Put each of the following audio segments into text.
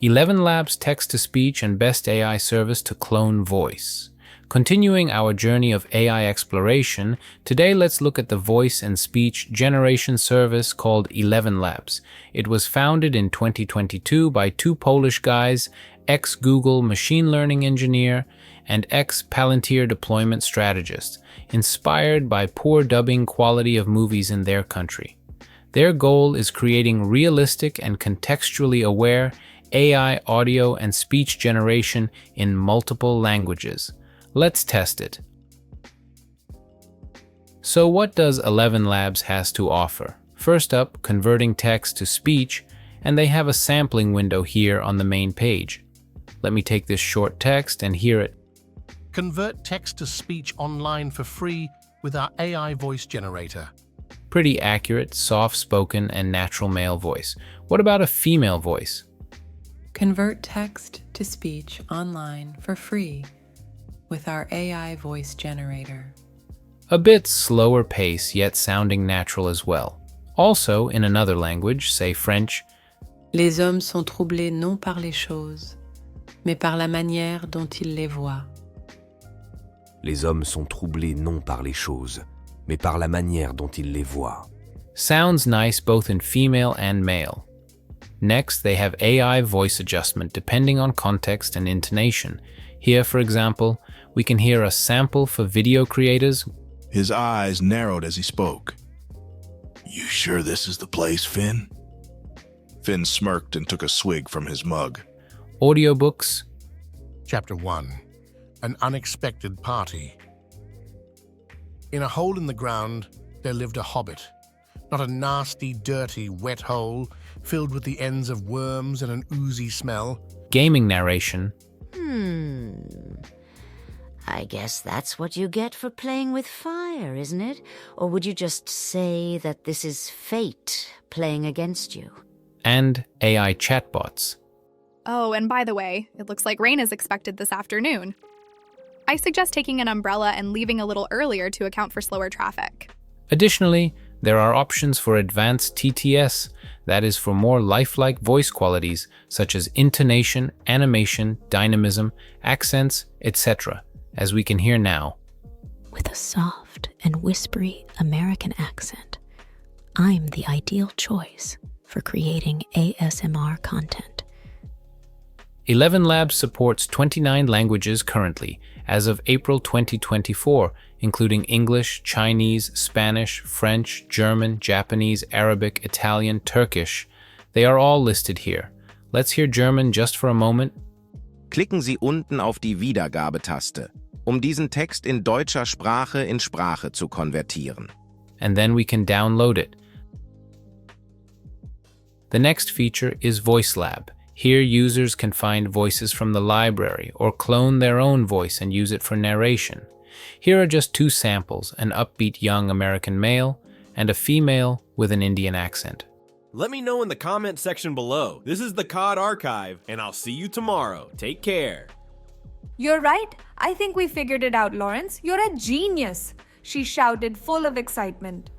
Elevenlabs text-to-speech and best AI service to clone voice. Continuing our journey of AI exploration, today let's look at the voice and speech generation service called Elevenlabs. It was founded in 2022 by two Polish guys, ex-Google machine learning engineer and ex-Palantir deployment strategist, inspired by poor dubbing quality of movies in their country. Their goal is creating realistic and contextually aware AI audio and speech generation in multiple languages. Let's test it. So what does Elevenlabs has to offer? First up, converting text to speech, and they have a sampling window here on the main page. Let me take this short text and hear it. Convert text to speech online for free with our AI voice generator. Pretty accurate, soft-spoken, and natural male voice. What about a female voice? Convert text to speech online for free with our AI voice generator. A bit slower pace, yet sounding natural as well. Also, in another language, say French, Les hommes sont troublés non par les choses, mais par la manière dont ils les voient. Les hommes sont troublés non par les choses, mais par la manière dont ils les voient. sounds nice both in female and male. Next, they have AI voice adjustment depending on context and intonation. Here, for example, we can hear a sample for video creators. His eyes narrowed as he spoke. You sure this is the place, Finn? Finn smirked and took a swig from his mug. Audiobooks. Chapter 1. An Unexpected Party. In a hole in the ground, there lived a hobbit. Not a nasty, dirty, wet hole filled with the ends of worms and an oozy smell. Gaming narration. I guess that's what you get for playing with fire, isn't it? Or would you just say that this is fate playing against you? And AI chatbots. Oh, and by the way, it looks like rain is expected this afternoon. I suggest taking an umbrella and leaving a little earlier to account for slower traffic. Additionally, there are options for advanced TTS, that is for more lifelike voice qualities such as intonation, animation, dynamism, accents, etc., as we can hear now. With a soft and whispery American accent, I'm the ideal choice for creating ASMR content. Elevenlabs supports 29 languages currently, as of April 2024, including English, Chinese, Spanish, French, German, Japanese, Arabic, Italian, Turkish. They are all listed here. Let's hear German just for a moment. Klicken Sie unten auf die Wiedergabetaste, diesen Text in deutscher Sprache in Sprache zu konvertieren. And then we can download it. The next feature is VoiceLab. Here, users can find voices from the library or clone their own voice and use it for narration. Here are just two samples, an upbeat young American male and a female with an Indian accent. Let me know in the comment section below. This is the COD Archive, and I'll see you tomorrow. Take care. You're right. I think we figured it out, Lawrence. You're a genius, she shouted, full of excitement.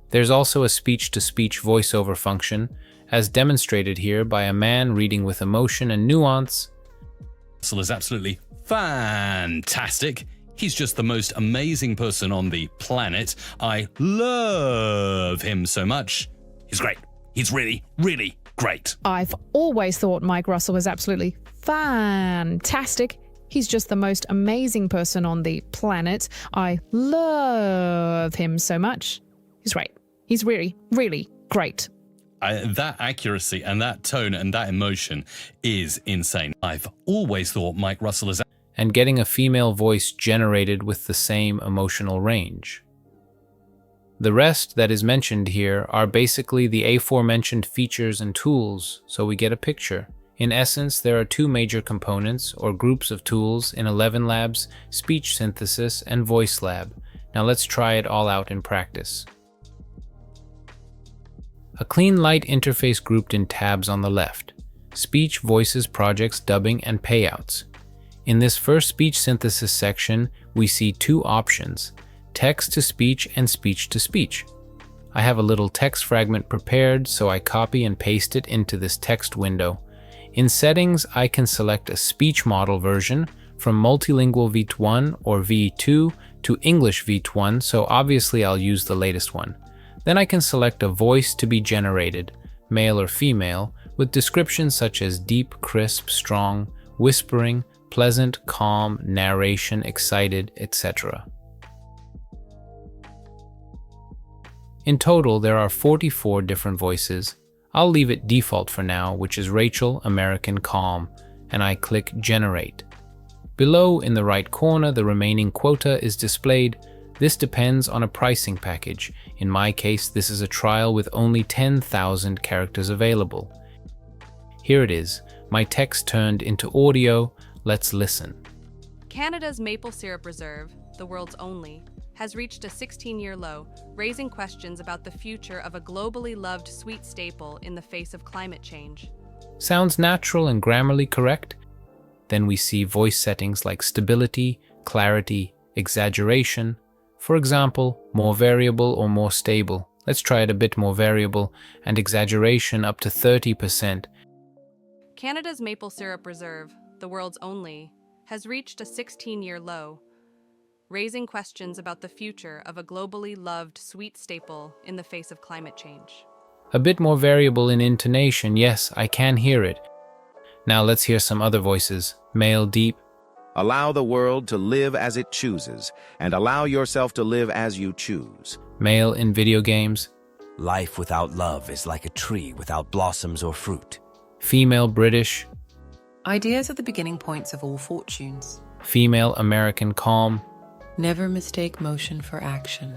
There's also a speech-to-speech voiceover function, as demonstrated here by a man reading with emotion and nuance. Russell is absolutely fantastic. He's just the most amazing person on the planet. I love him so much. He's great. He's really, really great. I've always thought Mike Russell was absolutely fantastic. He's just the most amazing person on the planet. I love him so much. He's great. He's really, really great. That accuracy and that tone and that emotion is insane. I've always thought Mike Russell is... And getting a female voice generated with the same emotional range. The rest that is mentioned here are basically the aforementioned features and tools, so we get a picture. In essence, there are two major components or groups of tools in Elevenlabs: Speech Synthesis and VoiceLab. Now let's try it all out in practice. A clean light interface grouped in tabs on the left. Speech, voices, projects, dubbing, and payouts. In this first speech synthesis section, we see two options: text-to-speech and speech-to-speech. I have a little text fragment prepared, so I copy and paste it into this text window. In settings, I can select a speech model version from multilingual V1 or V2 to English V1, so obviously I'll use the latest one. Then I can select a voice to be generated, male or female, with descriptions such as deep, crisp, strong, whispering, pleasant, calm, narration, excited, etc. In total, there are 44 different voices. I'll leave it default for now, which is Rachel, American, calm, and I click Generate. Below in the right corner, the remaining quota is displayed. This depends on a pricing package. In my case, this is a trial with only 10,000 characters available. Here it is, my text turned into audio. Let's listen. Canada's maple syrup reserve, the world's only, has reached a 16-year low, raising questions about the future of a globally loved sweet staple in the face of climate change. Sounds natural and grammarly correct? Then we see voice settings like stability, clarity, exaggeration. For example, more variable or more stable. Let's try it a bit more variable, and exaggeration up to 30%. Canada's maple syrup reserve, the world's only, has reached a 16-year low, raising questions about the future of a globally loved sweet staple in the face of climate change. A bit more variable in intonation, yes, I can hear it. Now let's hear some other voices. Male, deep. Allow the world to live as it chooses, and allow yourself to live as you choose. Male in video games. Life without love is like a tree without blossoms or fruit. Female, British. Ideas are the beginning points of all fortunes. Female, American, calm. Never mistake motion for action.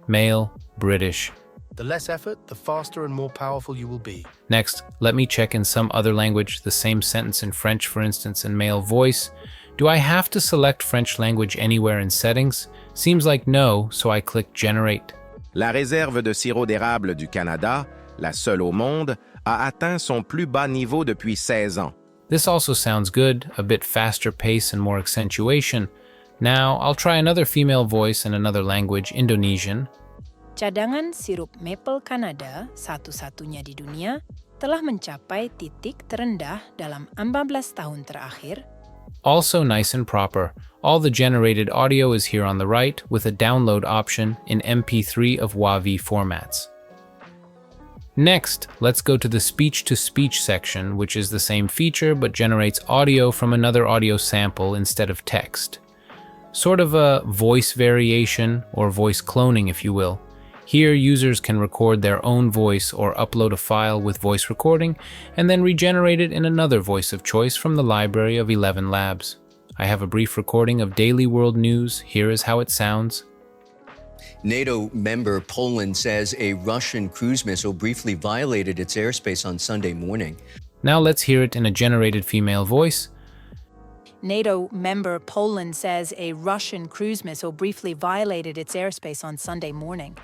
Male, British. The less effort, the faster and more powerful you will be. Next, let me check in some other language, the same sentence in French, for instance, in male voice. Do I have to select French language anywhere in settings? Seems like no, so I click Generate. La réserve de sirop d'érable du Canada, la seule au monde, a atteint son plus bas niveau depuis 16 ans. This also sounds good, a bit faster pace and more accentuation. Now, I'll try another female voice in another language, Indonesian. Cadangan sirup maple Kanada, satu-satunya di dunia, telah mencapai titik terendah dalam 14 tahun terakhir. Also nice and proper. All the generated audio is here on the right, with a download option in MP3 of WAV formats. Next, let's go to the speech-to-speech section, which is the same feature but generates audio from another audio sample instead of text. Sort of a voice variation, or voice cloning if you will. Here, users can record their own voice or upload a file with voice recording and then regenerate it in another voice of choice from the library of Elevenlabs. I have a brief recording of daily world news. Here is how it sounds. NATO member Poland says a Russian cruise missile briefly violated its airspace on Sunday morning. Now let's hear it in a generated female voice. NATO member Poland says a Russian cruise missile briefly violated its airspace on Sunday morning.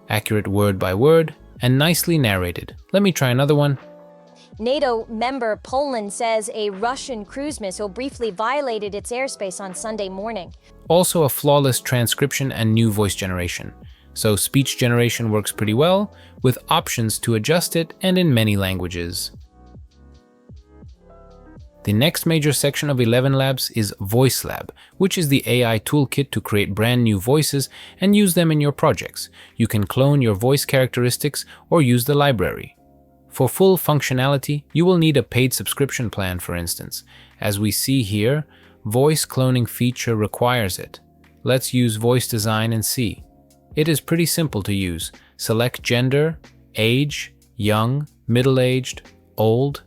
Accurate word by word and nicely narrated. Let me try another one. NATO member Poland says a Russian cruise missile briefly violated its airspace on Sunday morning. Also a flawless transcription and new voice generation. So speech generation works pretty well, with options to adjust it and in many languages. The next major section of Elevenlabs is VoiceLab, which is the AI toolkit to create brand new voices and use them in your projects. You can clone your voice characteristics or use the library. For full functionality, you will need a paid subscription plan, for instance. As we see here, voice cloning feature requires it. Let's use voice design and see. It is pretty simple to use. Select gender, age, young, middle-aged, old,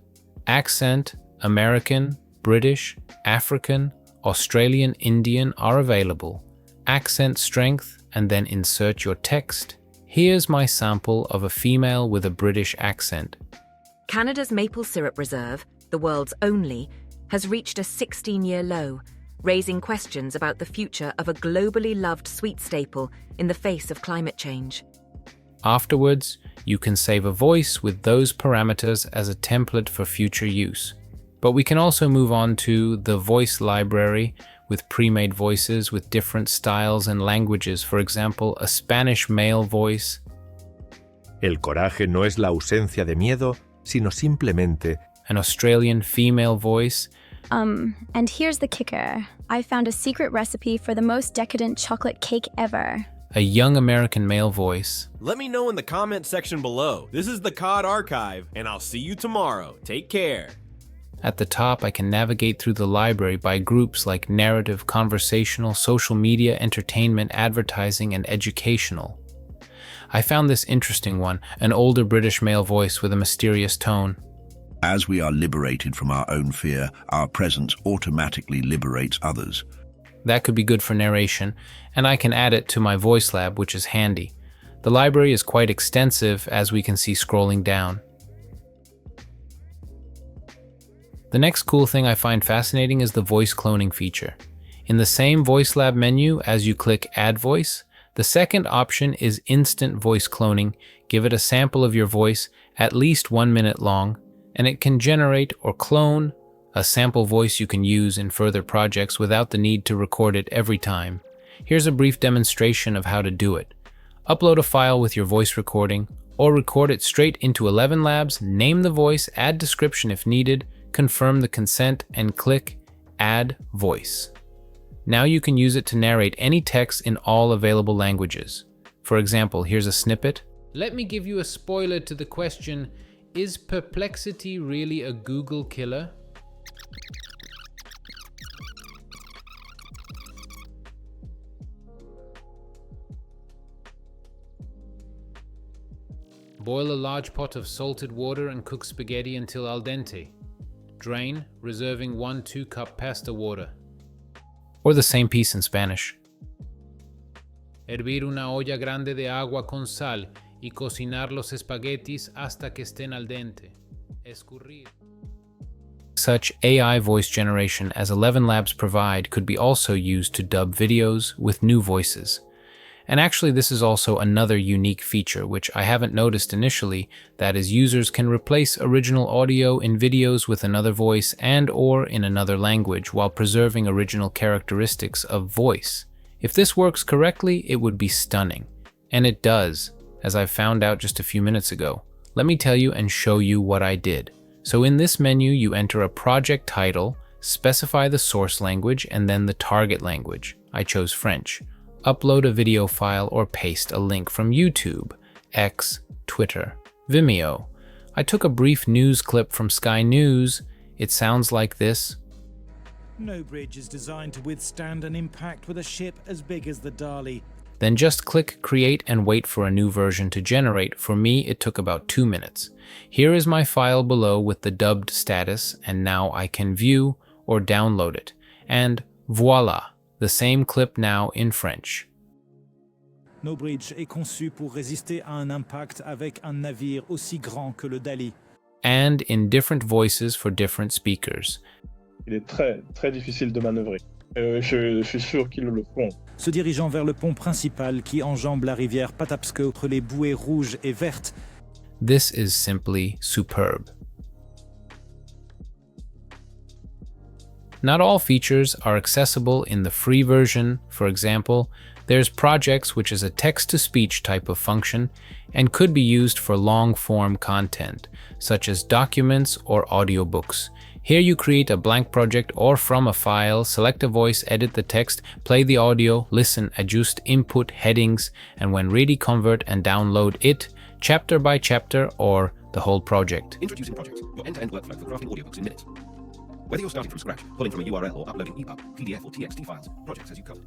accent, American, British, African, Australian, Indian are available. Accent strength, and then insert your text. Here's my sample of a female with a British accent. Canada's maple syrup reserve, the world's only, has reached a 16-year low, raising questions about the future of a globally loved sweet staple in the face of climate change. Afterwards, you can save a voice with those parameters as a template for future use. But we can also move on to the voice library with pre-made voices with different styles and languages. For example, a Spanish male voice. El coraje no es la ausencia de miedo, sino simplemente an Australian female voice. And here's the kicker. I found a secret recipe for the most decadent chocolate cake ever. A young American male voice. Let me know in the comment section below. This is the COD Archive, and I'll see you tomorrow. Take care. At the top, I can navigate through the library by groups like narrative, conversational, social media, entertainment, advertising, and educational. I found this interesting one, an older British male voice with a mysterious tone. As we are liberated from our own fear, our presence automatically liberates others. That could be good for narration, and I can add it to my voice lab, which is handy. The library is quite extensive, as we can see scrolling down. The next cool thing I find fascinating is the voice cloning feature. In the same Voice Lab menu, as you click Add Voice, the second option is Instant Voice Cloning. Give it a sample of your voice, at least 1 minute long, and it can generate or clone a sample voice you can use in further projects without the need to record it every time. Here's a brief demonstration of how to do it. Upload a file with your voice recording, or record it straight into Elevenlabs, name the voice, add description if needed, confirm the consent, and click Add Voice. Now you can use it to narrate any text in all available languages. For example, here's a snippet. Let me give you a spoiler to the question, is perplexity really a Google killer? Boil a large pot of salted water and cook spaghetti until al dente. Drain, reserving 1-2 cup pasta water. Or the same piece in Spanish. Hervir una olla grande de agua con sal y cocinar los espaguetis hasta que estén al dente. Escurrir. Such AI voice generation as Elevenlabs provide could be also used to dub videos with new voices. And actually, this is also another unique feature which I haven't noticed initially, that is, users can replace original audio in videos with another voice and/or in another language while preserving original characteristics of voice. If this works correctly, it would be stunning. And it does, as I found out just a few minutes ago. Let me tell you and show you what I did. So in this menu, you enter a project title, specify the source language, and then the target language. I chose French. Upload a video file or paste a link from YouTube, X, Twitter, Vimeo. I took a brief news clip from Sky News. It sounds like this. No bridge is designed to withstand an impact with a ship as big as the Dali. Then just click Create and wait for a new version to generate. For me, it took about 2 minutes. Here is my file below with the dubbed status, and now I can view or download it. And voila! The same clip now in French. No bridge est conçu pour résister à un impact avec un navire aussi grand que le Dali. And in different voices for different speakers. Il est très, très difficile de manœuvrer. Je suis sûr qu'ils le font. Se dirigeant vers le pont principal qui enjambe la rivière Patapsco entre les bouées rouges et vertes. This is simply superb. Not all features are accessible in the free version. For example, there's Projects, which is a text-to-speech type of function and could be used for long-form content, such as documents or audiobooks. Here you create a blank project or from a file, select a voice, edit the text, play the audio, listen, adjust input headings, and when ready, convert and download it, chapter by chapter or the whole project. Introducing Projects, your end-to-end workflow for crafting audiobooks in minutes. Whether you're starting from scratch, pulling from a URL, or uploading EPUB, PDF, or TXT files, Projects has you covered.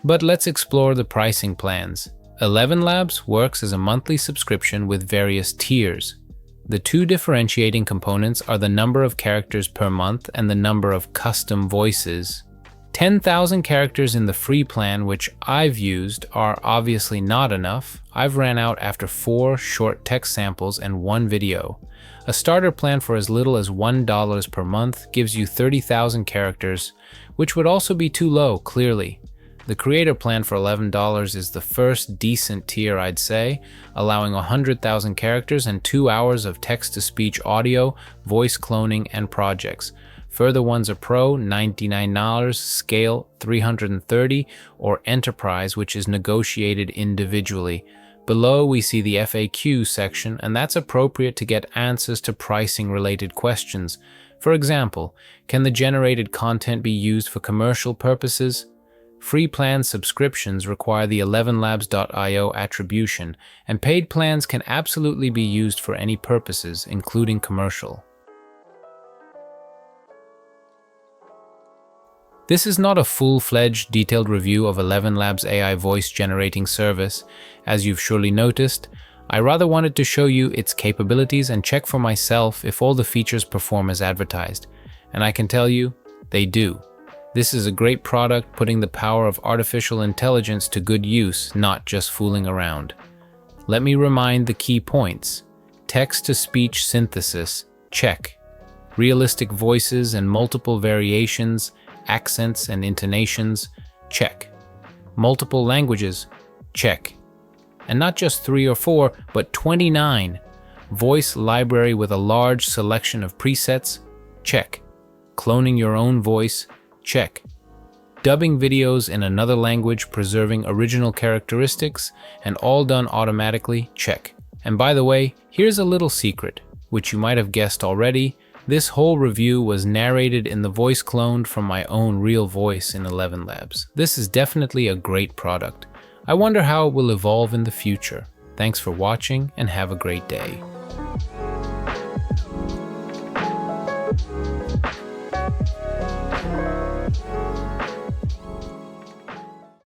But let's explore the pricing plans. Elevenlabs works as a monthly subscription with various tiers. The two differentiating components are the number of characters per month and the number of custom voices. 10,000 characters in the free plan, which I've used, are obviously not enough. I've ran out after 4 short text samples and 1 video. A starter plan for as little as $1 per month gives you 30,000 characters, which would also be too low, clearly. The creator plan for $11 is the first decent tier, I'd say, allowing 100,000 characters and 2 hours of text-to-speech audio, voice cloning, and projects. Further ones are Pro, $99, Scale, $330, or Enterprise, which is negotiated individually. Below, we see the FAQ section, and that's appropriate to get answers to pricing-related questions. For example, can the generated content be used for commercial purposes? Free plan subscriptions require the Elevenlabs.io attribution, and paid plans can absolutely be used for any purposes, including commercial. This is not a full-fledged, detailed review of Elevenlabs' AI voice-generating service. As you've surely noticed, I rather wanted to show you its capabilities and check for myself if all the features perform as advertised. And I can tell you, they do. This is a great product, putting the power of artificial intelligence to good use, not just fooling around. Let me remind the key points. Text-to-speech synthesis, check. Realistic voices and multiple variations, accents and intonations, check. Multiple languages, check. And not just 3 or 4, but 29. Voice library with a large selection of presets, check. Cloning your own voice, check. Dubbing videos in another language, preserving original characteristics, and all done automatically, check. And by the way, here's a little secret, which you might have guessed already. This whole review was narrated in the voice cloned from my own real voice in Elevenlabs. This is definitely a great product. I wonder how it will evolve in the future. Thanks for watching and have a great day.